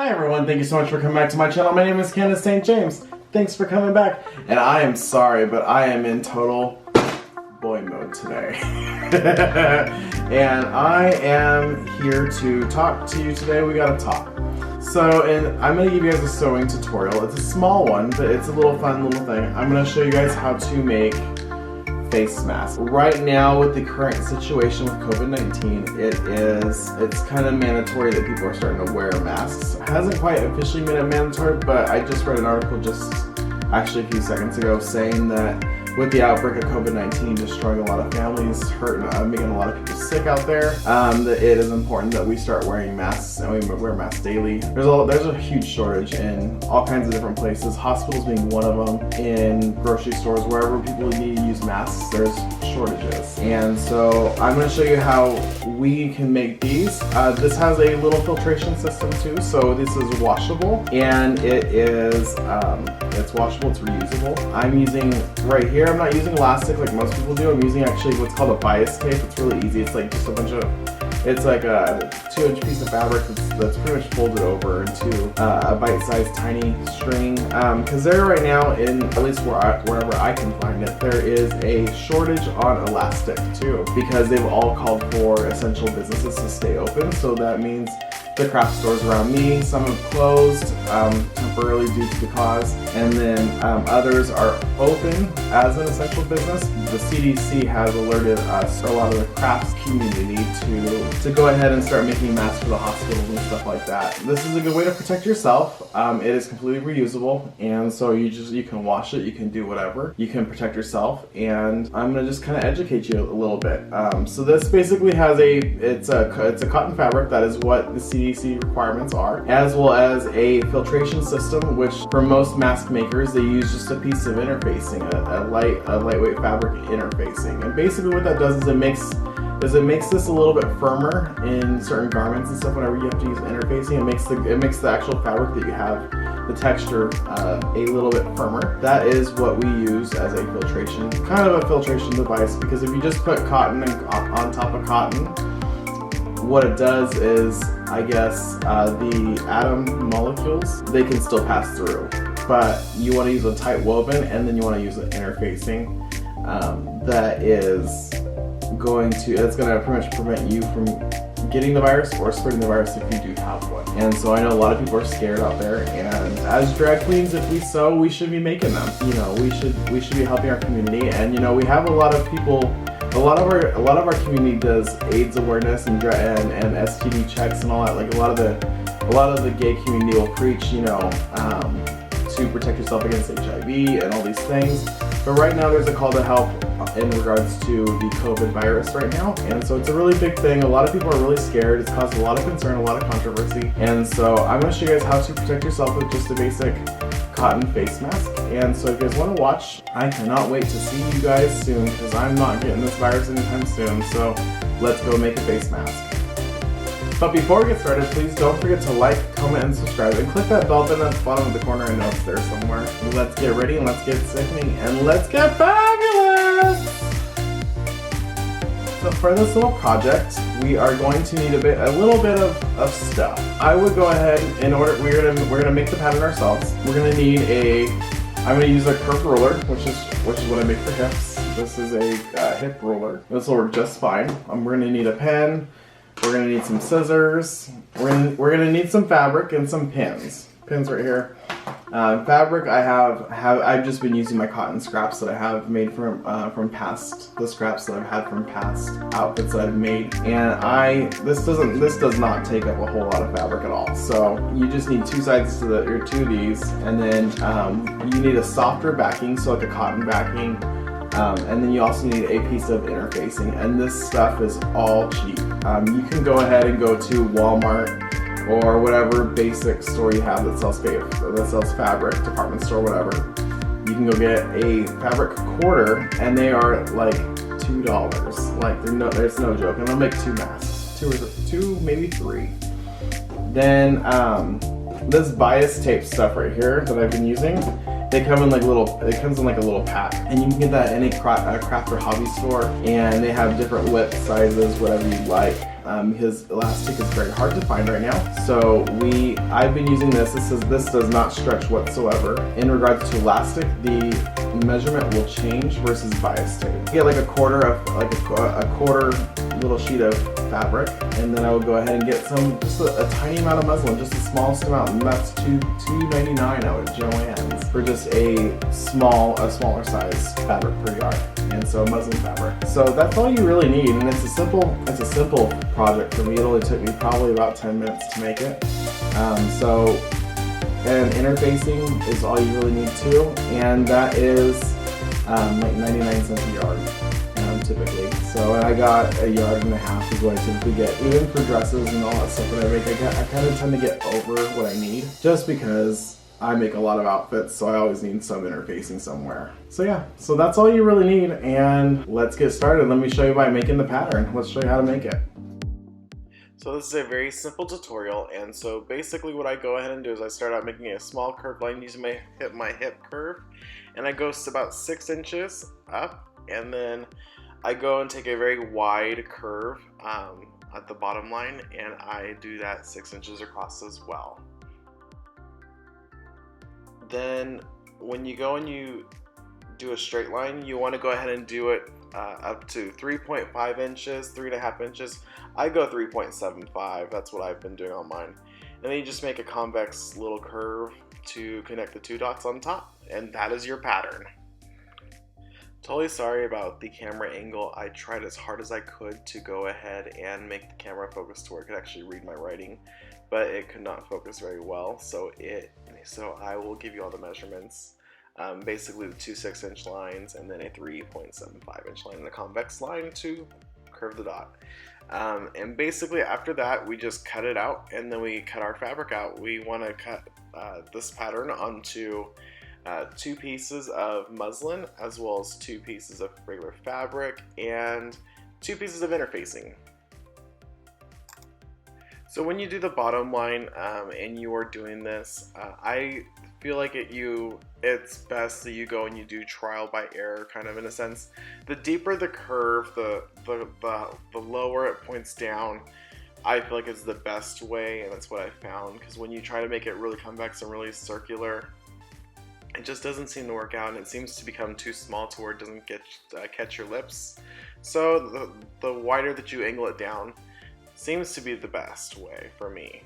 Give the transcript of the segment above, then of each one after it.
Hi everyone, thank you so much for coming back to my channel. My name is Candace St. James. Thanks for coming back. And I am sorry, but I am in total boy mode today. And I am here to talk to you today. We gotta talk. So, I'm gonna give you guys a sewing tutorial. It's a small one, but it's a little fun little thing. I'm gonna show you guys how to make face masks. Right now, with the current situation with COVID-19, it's kind of mandatory that people are starting to wear masks. It hasn't quite officially made it mandatory, but I just read an article just actually a few seconds ago saying that with the outbreak of COVID-19 destroying a lot of families, making a lot of people sick out there, that it is important that we start wearing masks, and we wear masks daily. There's a huge shortage in all kinds of different places, hospitals being one of them, in grocery stores, wherever people need to use masks, there's shortages. And so I'm going to show you how we can make these. This has a little filtration system too, so this is washable, and it's washable, it's reusable. I'm using right here, I'm not using elastic like most people do. I'm using actually what's called a bias tape. It's really easy. It's like just a bunch of, it's like a 2-inch piece of fabric that's pretty much folded over into a bite-sized tiny string. Because there right now, at least wherever I can find it, there is a shortage on elastic too, because they've all called for essential businesses to stay open. So that means the craft stores around me, some have closed temporarily due to the cause, and then others are open as an essential business. The CDC has alerted us, a lot of the crafts community, to go ahead and start making masks for the hospitals and stuff like that. This is a good way to protect yourself. It is completely reusable, and so you can wash it, you can do whatever, you can protect yourself, and I'm gonna just kind of educate you a little bit. So this basically has it's a cotton fabric. That is what the CDC requirements are, as well as a filtration system, which for most mask makers they use just a piece of interfacing, a lightweight fabric interfacing. And basically what that does is it makes this a little bit firmer in certain garments and stuff. Whenever you have to use interfacing, it makes the actual fabric that you have, the texture, a little bit firmer. That is what we use as a filtration, kind of a filtration device, because if you just put cotton on top of cotton, what it does is, I guess, the atom molecules, they can still pass through. But you want to use a tight woven, and then you want to use an interfacing that's going to pretty much prevent you from getting the virus or spreading the virus if you do have one. And so I know a lot of people are scared out there, and as drag queens, if we sew, we should be making them. You know, we should be helping our community, and you know, we have a lot of people. A lot of our community does AIDS awareness and STD checks and all that. Like a lot of the gay community will preach, you know, to protect yourself against HIV and all these things. But right now there's a call to help in regards to the COVID virus right now, and so it's a really big thing. A lot of people are really scared. It's caused a lot of concern, a lot of controversy, and so I'm going to show you guys how to protect yourself with just a basic cotton face mask. And so if you guys want to watch, I cannot wait to see you guys soon, because I'm not getting this virus anytime soon. So let's go make a face mask. But before we get started, please don't forget to like, comment, and subscribe, and click that bell button at the bottom of the corner. I know it's there somewhere. Let's get ready, and let's get sickening, and let's get fabulous! So for this little project, we are going to need a little bit of stuff. I would go ahead, we're gonna make the pattern ourselves. We're gonna need I'm gonna use a curved ruler, which is what I make for hips. This is a hip ruler. This will work just fine. We're gonna need a pen. We're gonna need some scissors. We're gonna need some fabric and some pins. Pins right here. Fabric, I've just been using my cotton scraps that I have made from the scraps that I've had from past outfits that I've made, and this does not take up a whole lot of fabric at all. So you just need two sides to these, and then you need a softer backing, so like a cotton backing. And then you also need a piece of interfacing, and this stuff is all cheap. You can go ahead and go to Walmart or whatever basic store you have that sells fabric, department store, whatever. You can go get a fabric quarter, and they are like $2. Like there's no joke, and they'll make 2 masks, two, maybe 3. Then this bias tape stuff right here that I've been using. It comes in like a little pack, and you can get that at any craft or hobby store, and they have different width sizes, whatever you'd like. his elastic is very hard to find right now. So I've been using this. This does not stretch whatsoever. In regards to elastic, the measurement will change versus bias tape. You get like a quarter little sheet of fabric, and then I will go ahead and get just a tiny amount of muslin, just the smallest amount, and that's $2.99 out at Joann's for just a smaller size fabric per yard. And so muslin fabric. So that's all you really need, and it's a simple project for me. It only took me probably about 10 minutes to make it. And interfacing is all you really need too, and that is like 99 cents a yard, typically. So I got a yard and a half is what I typically get, even for dresses and all that stuff that I make. I kind of tend to get over what I need, just because I make a lot of outfits, so I always need some interfacing somewhere. So yeah, so that's all you really need, and let's get started. Let me show you by making the pattern. Let's show you how to make it. So this is a very simple tutorial, and so basically what I go ahead and do is I start out making a small curved line using my hip curve, and I go about 6 inches up, and then I go and take a very wide curve at the bottom line, and I do that 6 inches across as well. Then when you go and you do a straight line, you want to go ahead and do it up to 3.5 inches, 3.5 inches. I go 3.75, that's what I've been doing on mine. And then you just make a convex little curve to connect the 2 dots on top, and that is your pattern. Totally sorry about the camera angle. I tried as hard as I could to go ahead and make the camera focus to where it could actually read my writing, but it could not focus very well, so I will give you all the measurements. Basically the 2 6-inch lines, and then a 3.75-inch line and a convex line to curve the dot. And basically after that we just cut it out, and then we cut our fabric out. We want to cut this pattern onto 2 pieces of muslin, as well as 2 pieces of regular fabric, and 2 pieces of interfacing. So when you do the bottom line and you are doing this, I feel like it's best that you go and you do trial by error, kind of, in a sense. The deeper the curve, the lower it points down, I feel like it's the best way, and that's what I found, because when you try to make it really convex and really circular, it just doesn't seem to work out, and it seems to become too small to where it doesn't catch your lips. So the wider that you angle it down seems to be the best way for me.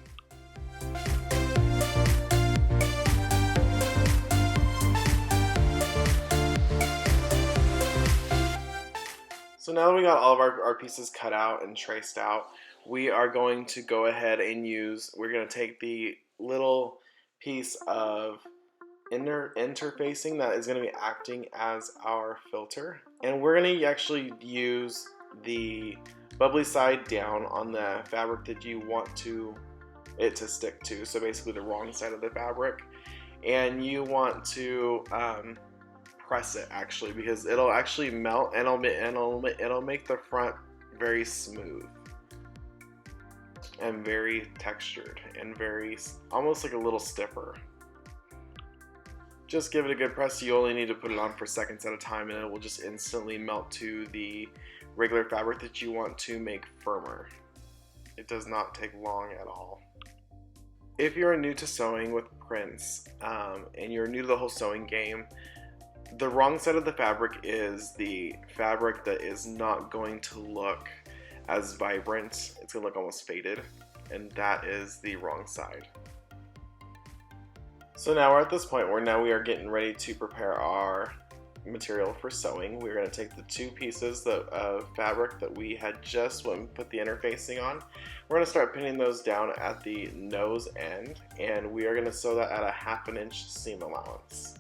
So now that we got all of our pieces cut out and traced out, we are going to go ahead and we're going to take the little piece of interfacing that is going to be acting as our filter, and we're going to actually use the bubbly side down on the fabric that you want it to stick to, so basically the wrong side of the fabric, and you want to press it, actually, because it'll actually melt, and it'll make the front very smooth and very textured and very almost like a little stiffer. Just give it a good press. You only need to put it on for seconds at a time, and it will just instantly melt to the regular fabric that you want to make firmer. It does not take long at all. If you're new to sewing with prints and you're new to the whole sewing game, the wrong side of the fabric is the fabric that is not going to look as vibrant. It's going to look almost faded, and that is the wrong side. So now we're at this point where we are getting ready to prepare our material for sewing. We're going to take the 2 pieces of fabric that we had just put the interfacing on. We're going to start pinning those down at the nose end, and we are going to sew that at a 1/2 inch seam allowance.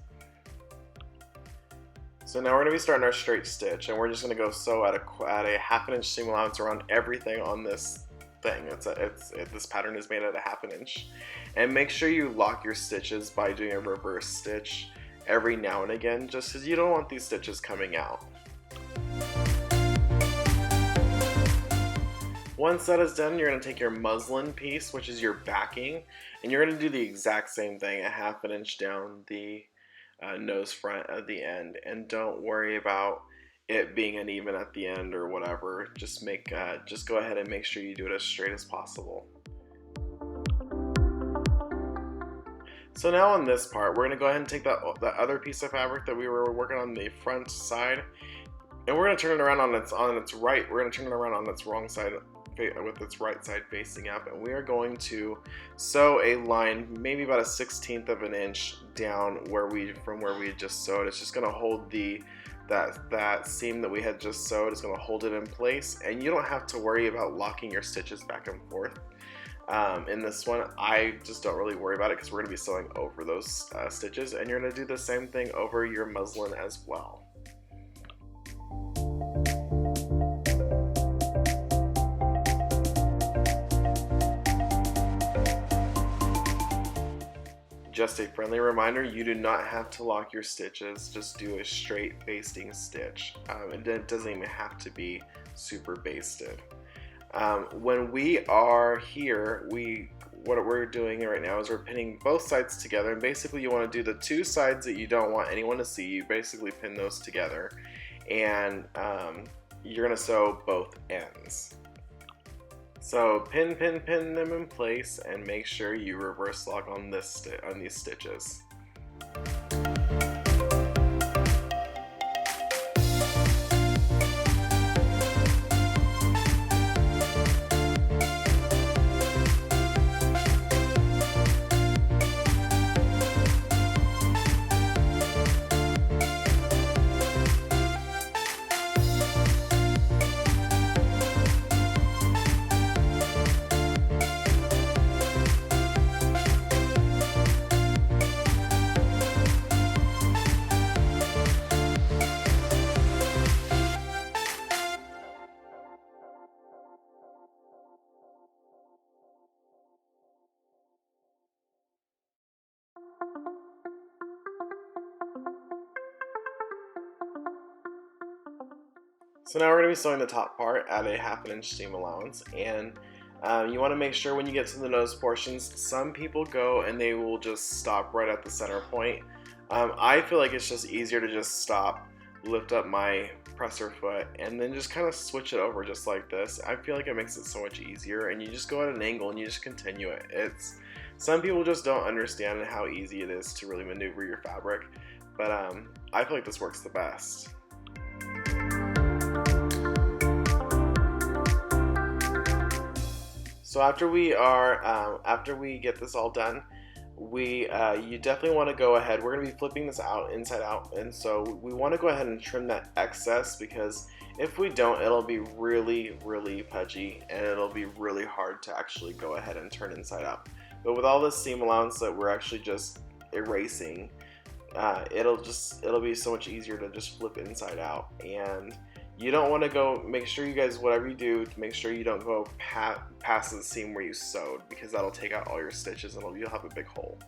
So now we're going to be starting our straight stitch, and we're just going to go sew at a 1/2 inch seam allowance around everything on this thing. This pattern is made at a 1/2 inch, and make sure you lock your stitches by doing a reverse stitch every now and again, just because you don't want these stitches coming out. Once that is done, you're going to take your muslin piece, which is your backing, and you're going to do the exact same thing, a 1/2 inch down the nose front of the end. And don't worry about it being uneven at the end or whatever. Just go ahead and make sure you do it as straight as possible. So now on this part, we're going to go ahead and take that other piece of fabric that we were working on the front side, and we're going to turn it around on its right. We're going to turn it around on its wrong side with its right side facing up, and we are going to sew a line maybe about a 1/16 of an inch down from where we just sewed. It's just going to hold that seam that we had just sewed. It's going to hold it in place, and you don't have to worry about locking your stitches back and forth. In this one, I just don't really worry about it because we're going to be sewing over those stitches, and you're going to do the same thing over your muslin as well. Just a friendly reminder, you do not have to lock your stitches, just do a straight basting stitch. It doesn't even have to be super basted. When we are here, what we're doing right now is we're pinning both sides together, and basically you want to do the two sides that you don't want anyone to see. You basically pin those together, and you're going to sew both ends. So pin them in place, and make sure you reverse lock on these stitches. So now we're going to be sewing the top part at a 1/2 inch seam allowance, and you want to make sure when you get to the nose portions, some people go and they will just stop right at the center point. I feel like it's just easier to just stop, lift up my presser foot, and then just kind of switch it over just like this. I feel like it makes it so much easier, and you just go at an angle and you just continue it. Some people just don't understand how easy it is to really maneuver your fabric, but I feel like this works the best. So after we get this all done, you definitely want to go ahead. We're going to be flipping this out inside out, and so we want to go ahead and trim that excess, because if we don't, it'll be really pudgy, and it'll be really hard to actually go ahead and turn inside out. But with all this seam allowance that we're actually just erasing, it'll be so much easier to just flip inside out. And you don't want to go, make sure you guys, whatever you do, make sure you don't go past the seam where you sewed, because that'll take out all your stitches and you'll have a big hole.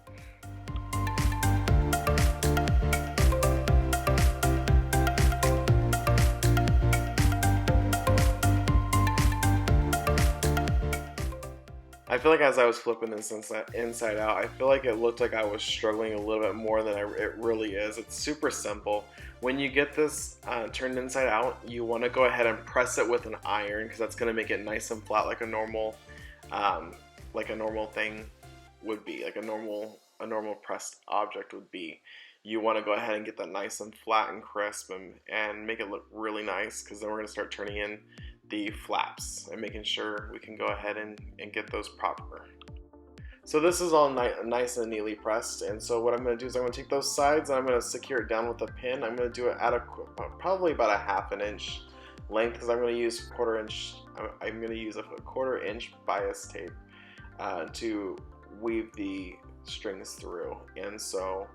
I feel like as I was flipping this inside out, I feel like it looked like I was struggling a little bit more than it really is. It's super simple. When you get this turned inside out, you want to go ahead and press it with an iron, because that's going to make it nice and flat, like a normal thing would be, like a normal pressed object would be. You want to go ahead and get that nice and flat and crisp, and make it look really nice, because then we're going to start turning in the flaps and making sure we can go ahead and get those proper. So this is all nice and neatly pressed, and so what I'm going to do is I'm going to take those sides and I'm going to secure it down with a pin. I'm going to do it at probably about a 1/2 inch length, because I'm going to use a 1/4 inch bias tape to weave the strings through, and so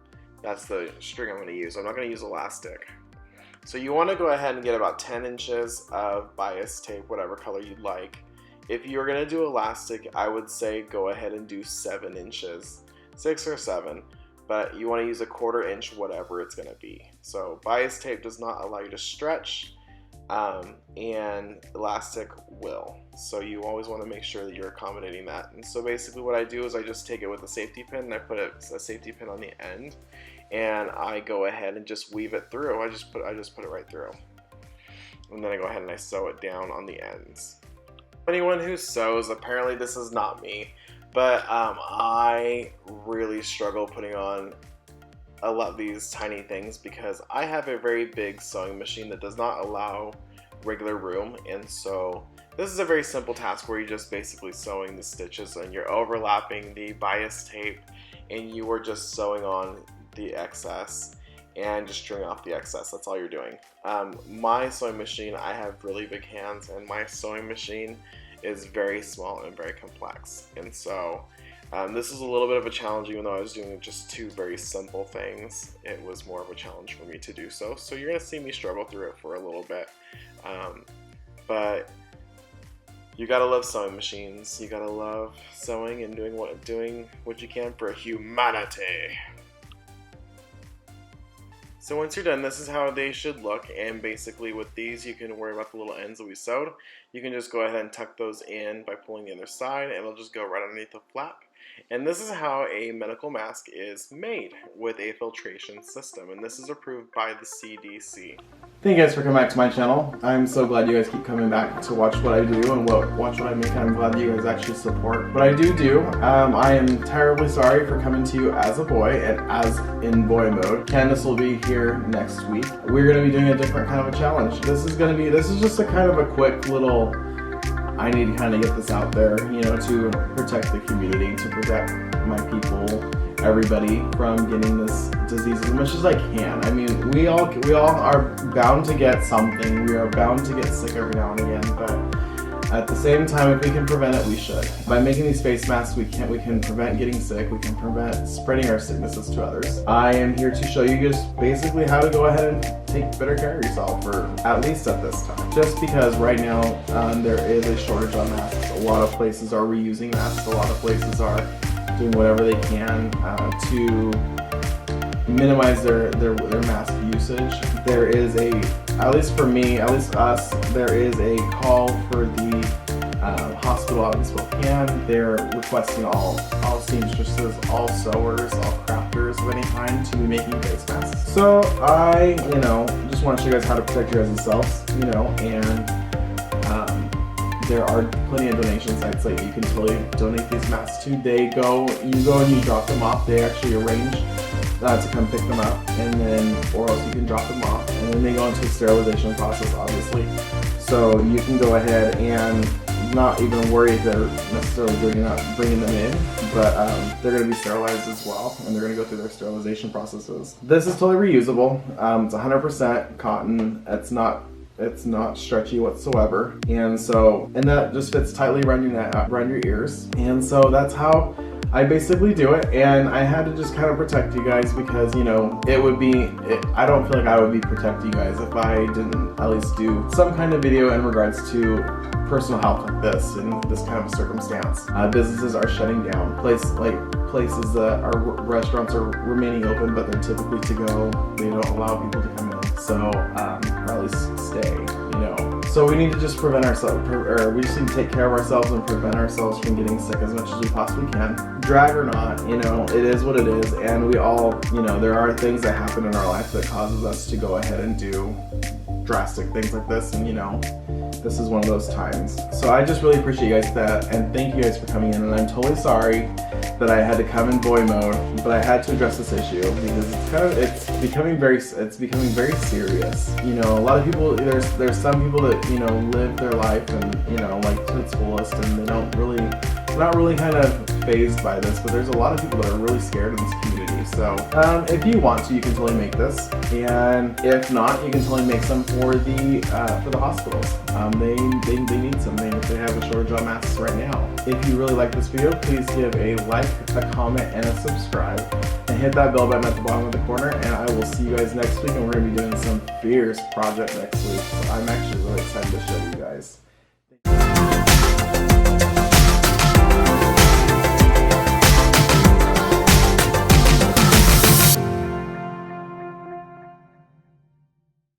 that's the string I'm going to use. I'm not going to use elastic. So you want to go ahead and get about 10 inches of bias tape, whatever color you'd like. If you're going to do elastic, I would say go ahead and do 7 inches, 6 or 7, but you want to use a 1/4 inch, whatever it's going to be. So bias tape does not allow you to stretch, and elastic will. So you always want to make sure that you're accommodating that. And so basically what I do is I just take it with a safety pin, and I put a safety pin on the end, and I go ahead and just weave it through. I just put it right through. and then I go ahead and I sew it down on the ends. Anyone who sews, apparently this is not me, but I really struggle putting on a lot of these tiny things because I have a very big sewing machine that does not allow regular room, and so this is a very simple task where you're just basically sewing the stitches and you're overlapping the bias tape and you are just sewing on the excess and just string off the excess. That's all you're doing. My sewing machine, I have really big hands, and my sewing machine is very small and very complex, and so this is a little bit of a challenge. Even though I was doing just two very simple things, it was more of a challenge for me to do so. So you're gonna see me struggle through it for a little bit, but you gotta love sewing machines. You gotta love sewing and doing what you can for humanity. So once you're done, this is how they should look, and basically with these you can worry about the little ends that we sewed. You can just go ahead and tuck those in by pulling the other side, and it'll just go right underneath the flap. And this is how a medical mask is made with a filtration system, and this is approved by the CDC. Thank you guys for coming back to my channel. I'm so glad you guys keep coming back to watch what I do and watch what I make. I'm glad that you guys actually support what I do. I am terribly sorry for coming to you as a boy and as in boy mode. Candace will be here next week. We're going to be doing a different kind of a challenge. This is just a kind of a quick little, I need to kind of get this out there, you know, to protect the community, to protect my people, everybody from getting this disease as much as I can. I mean, we all are bound to get something. We are bound to get sick every now and again, but at the same time, if we can prevent it, we should. By making these face masks, we can prevent getting sick. We can prevent spreading our sicknesses to others. I am here to show you just basically how to go ahead and take better care of yourself, for at least at this time. Just because right now there is a shortage on masks. A lot of places are reusing masks. A lot of places are doing whatever they can to minimize their mask usage. There is at least for me, at least us, there is a call for the hospital out in Spokane. They're requesting all seamstresses, all sewers, all crafters of any kind to be making face masks. So I, just want to show you guys how to protect your guys' selves, and there are plenty of donation sites that you can totally donate these masks to. You go and you drop them off. They actually arrange to come pick them up, and then, or else you can drop them off, and then they go into a sterilization process, obviously. So you can go ahead and not even worry if they're necessarily bringing them in, but they're going to be sterilized as well, and they're going to go through their sterilization processes. This is totally reusable. It's 100% cotton. It's not stretchy whatsoever, and that just fits tightly around your neck, around your ears, and so that's how I basically do it. And I had to just kind of protect you guys because I don't feel like I would be protecting you guys if I didn't at least do some kind of video in regards to personal health like this in this kind of a circumstance. Businesses are shutting down. Places that are restaurants are remaining open, but they're typically to go. They don't allow people to come in. So, or at least stay, So we need to just prevent ourselves, or we just need to take care of ourselves and prevent ourselves from getting sick as much as we possibly can. Drag or not, it is what it is, and we all, there are things that happen in our life that causes us to go ahead and do drastic things like this, and this is one of those times. So I just really appreciate you guys and thank you guys for coming in, and I'm totally sorry that I had to come in boy mode, but I had to address this issue because it's becoming very serious. A lot of people, there's some people that live their life and like to its fullest, and they're not really kind of fazed by this, but there's a lot of people that are really scared in this community. So if you want to, you can totally make this, and if not, you can totally make some for the hospitals. They need some. They have a shortage on masks right now. If you really like this video, please give a like, a comment, and a subscribe, and hit that bell button at the bottom of the corner. And I will see you guys next week, and we're gonna be doing some fierce project next week. So I'm actually really excited to show you guys.